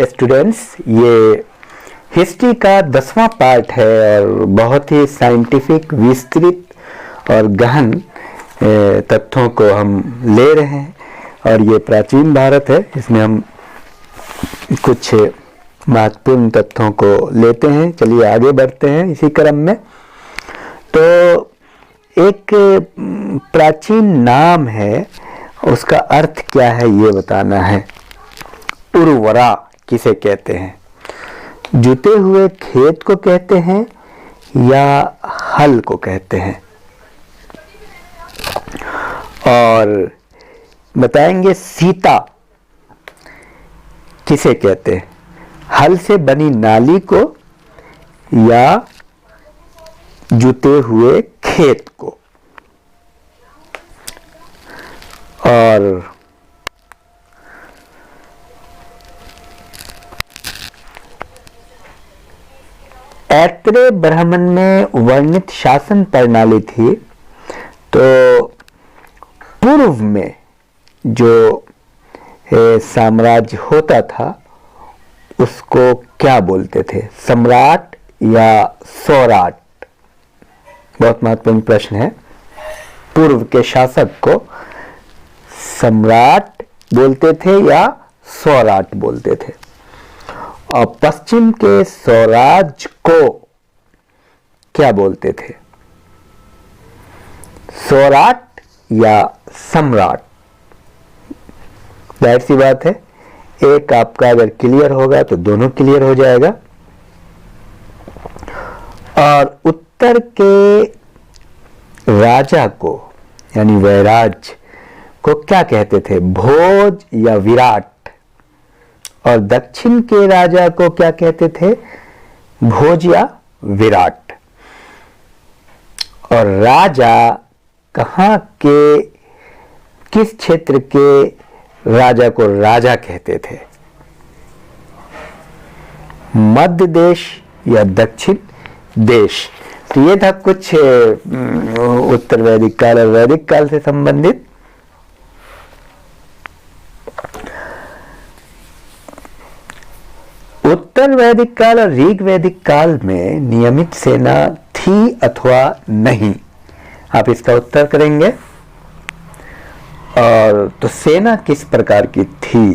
Students, ये history का 10वां part है और बहुत ही साइंटिफिक, विस्तृत और गहन तथ्यों को हम ले रहे हैं। और ये प्राचीन भारत है, इसमें हम कुछ महत्वपूर्ण तथ्यों को लेते हैं। चलिए आगे बढ़ते हैं इसी क्रम में। तो एक प्राचीन नाम है, उसका अर्थ क्या है ये बताना है। उर्वरा किसे कहते हैं? जुते हुए खेत को कहते हैं या हल को कहते हैं? और बताएंगे सीता किसे कहते हैं? हल से बनी नाली को या जुते हुए खेत को? और ऐत्रेय ब्राह्मण में वर्णित शासन प्रणाली थी। तो पूर्व में जो साम्राज्य होता था उसको क्या बोलते थे? सम्राट या सौराट? बहुत महत्वपूर्ण प्रश्न है। पूर्व के शासक को सम्राट बोलते थे या सौराट बोलते थे? और पश्चिम के स्वराज्य को क्या बोलते थे? सौराट या सम्राट? जाहिर सी बात है, एक आपका अगर क्लियर होगा तो दोनों क्लियर हो जाएगा। और उत्तर के राजा को यानी वैराज को क्या कहते थे? भोज या विराट? और दक्षिण के राजा को क्या कहते थे? भोज या विराट? और राजा कहां के, किस क्षेत्र के राजा को राजा कहते थे? मध्य देश या दक्षिण देश? तो ये था कुछ उत्तर वैदिक काल और वैदिक काल से संबंधित। उत्तर वैदिक काल और ऋग वैदिक काल में नियमित सेना थी अथवा नहीं? आप इसका उत्तर करेंगे। और तो सेना किस प्रकार की थी?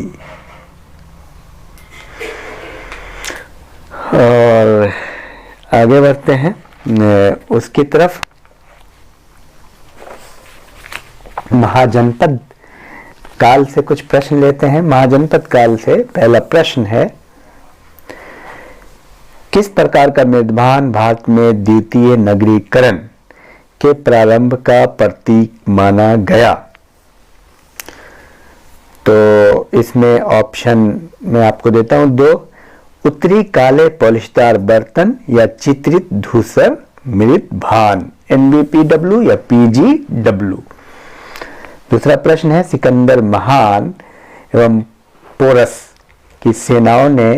और आगे बढ़ते हैं उसकी तरफ। महाजनपद काल से कुछ प्रश्न लेते हैं। महाजनपद काल से पहला प्रश्न है, किस प्रकार का निर्माण भारत में द्वितीय नगरीकरण के प्रारंभ का प्रतीक माना गया? तो इसमें ऑप्शन मैं आपको देता हूं दो। उत्तरी काले पॉलिशदार बर्तन या चित्रित धूसर मृत भान, NBPW या PGW। दूसरा प्रश्न है, सिकंदर महान एवं पोरस की सेनाओं ने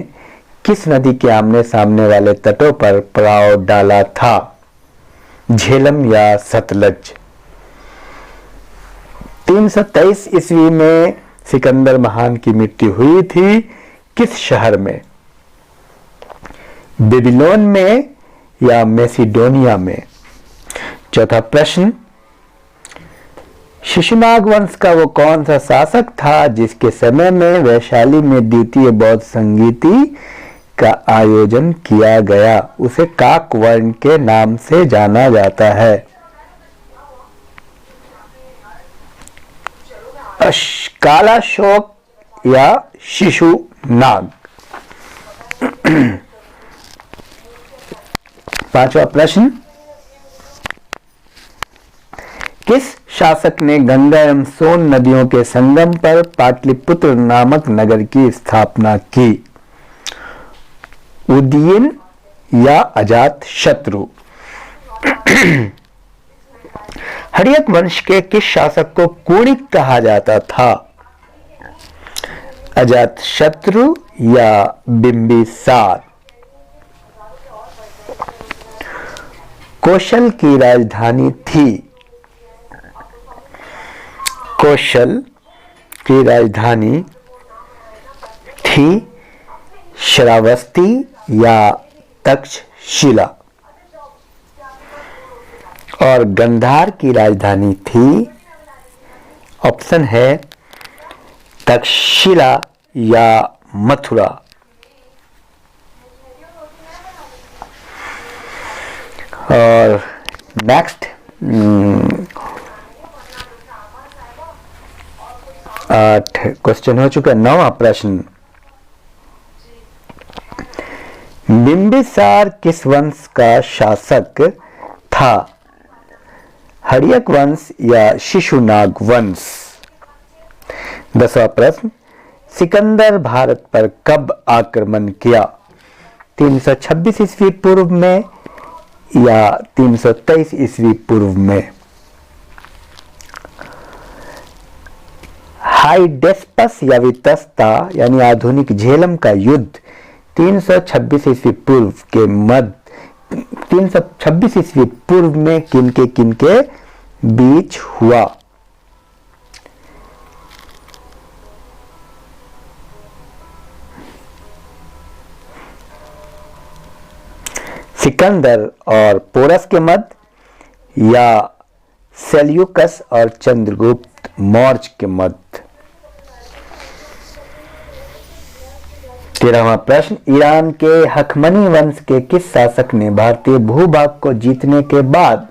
किस नदी के आमने सामने वाले तटों पर पड़ाव डाला था? झेलम या सतलज? 323 ईस्वी में सिकंदर महान की मृत्यु हुई थी किस शहर में? बेबीलोन में या मैसिडोनिया में? चौथा प्रश्न, शिशुनाग वंश का वो कौन सा शासक था जिसके समय में वैशाली में द्वितीय बौद्ध संगीति का आयोजन किया गया? उसे काकवर्ण के नाम से जाना जाता है। कालाशोक या शिशुनाग? पांचवा प्रश्न, किस शासक ने गंगा एवं सोन नदियों के संगम पर पाटलिपुत्र नामक नगर की स्थापना की? उदयन या अजात शत्रु? हर्यक वंश के किस शासक को कुणिक कहा जाता था? अजात शत्रु या बिंबिसार? कौशल की राजधानी थी? कौशल की राजधानी थी श्रावस्ती या तक्षशिला। और गंधार की राजधानी थी, ऑप्शन है तक्षशिला या मथुरा। और नेक्स्ट 8 क्वेश्चन हो चुका। 9वां प्रश्न, बिंबिसार किस वंश का शासक था? हर्यक वंश या शिशुनाग वंश? 10वां प्रश्न, सिकंदर भारत पर कब आक्रमण किया? 326 ईस्वी पूर्व में या 323 ईस्वी पूर्व में? हाइडेस्पस या वितस्ता यानी आधुनिक झेलम का युद्ध 326 ईस्वी पूर्व के मध्य 326 ईस्वी पूर्व में किनके बीच हुआ? सिकंदर और पोरस के मध्य या सेल्यूकस और चंद्रगुप्त मौर्य के मध्य? 13वां प्रश्न, ईरान के हखमनी वंश के किस शासक ने भारतीय भूभाग को जीतने के बाद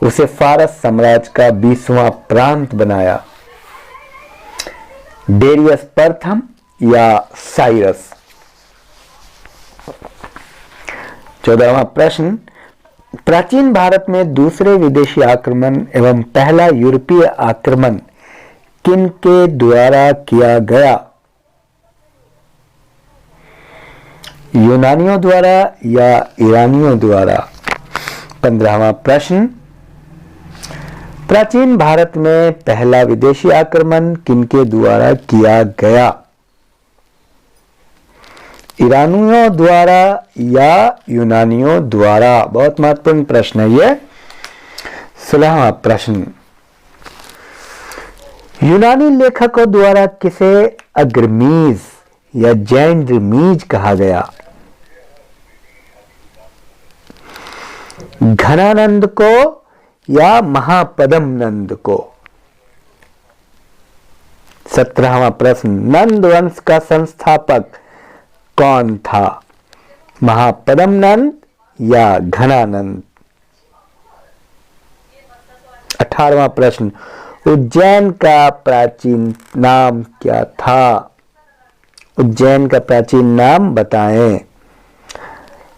उसे फारस साम्राज्य का 20वां प्रांत बनाया? डेरियस प्रथम या साइरस? 14वां प्रश्न, प्राचीन भारत में दूसरे विदेशी आक्रमण एवं पहला यूरोपीय आक्रमण किनके द्वारा किया गया? यूनानियों द्वारा या ईरानियों द्वारा? 15वां प्रश्न, प्राचीन भारत में पहला विदेशी आक्रमण किनके द्वारा किया गया? ईरानियों द्वारा या यूनानियों द्वारा? बहुत महत्वपूर्ण प्रश्न है ये। 16वां प्रश्न, यूनानी लेखकों द्वारा किसे अग्रमीज या जैंड्रमीज कहा गया? घनानंद को या महापदम नंद को? 17वां प्रश्न, नंद वंश का संस्थापक कौन था? महापदम नंद या घनानंद? 18वां प्रश्न, उज्जैन का प्राचीन नाम क्या था? उज्जैन का प्राचीन नाम बताएं।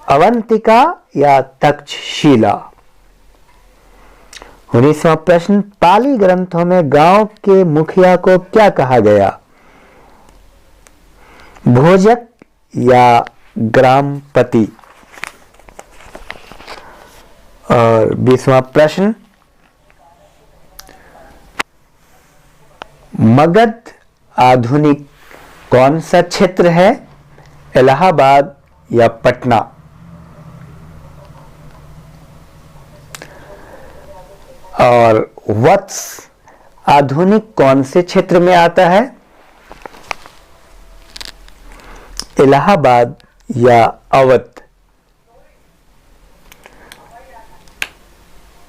अवंतिका या तक्षशिला? 19वां प्रश्न, पाली ग्रंथों में गांव के मुखिया को क्या कहा गया? भोजक या ग्रामपति? और 20वां प्रश्न, मगध आधुनिक कौन सा क्षेत्र है? इलाहाबाद या पटना? और वत्स आधुनिक कौन से क्षेत्र में आता है? इलाहाबाद या अवध?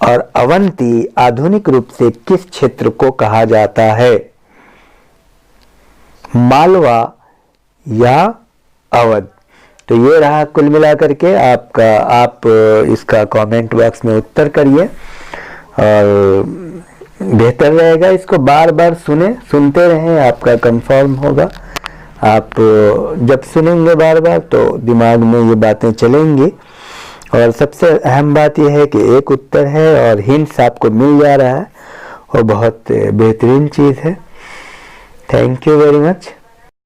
और अवंती आधुनिक रूप से किस क्षेत्र को कहा जाता है? मालवा या अवध? तो ये रहा कुल मिलाकर के आपका। आप इसका कमेंट बॉक्स में उत्तर करिए और बेहतर रहेगा इसको बार बार सुनते रहें, आपका कंफर्म होगा। आप जब सुनेंगे बार बार तो दिमाग में ये बातें चलेंगी। और सबसे अहम बात यह है कि एक उत्तर है और हिंट्स आपको मिल जा रहा है, और बहुत बेहतरीन चीज़ है। Thank you very much.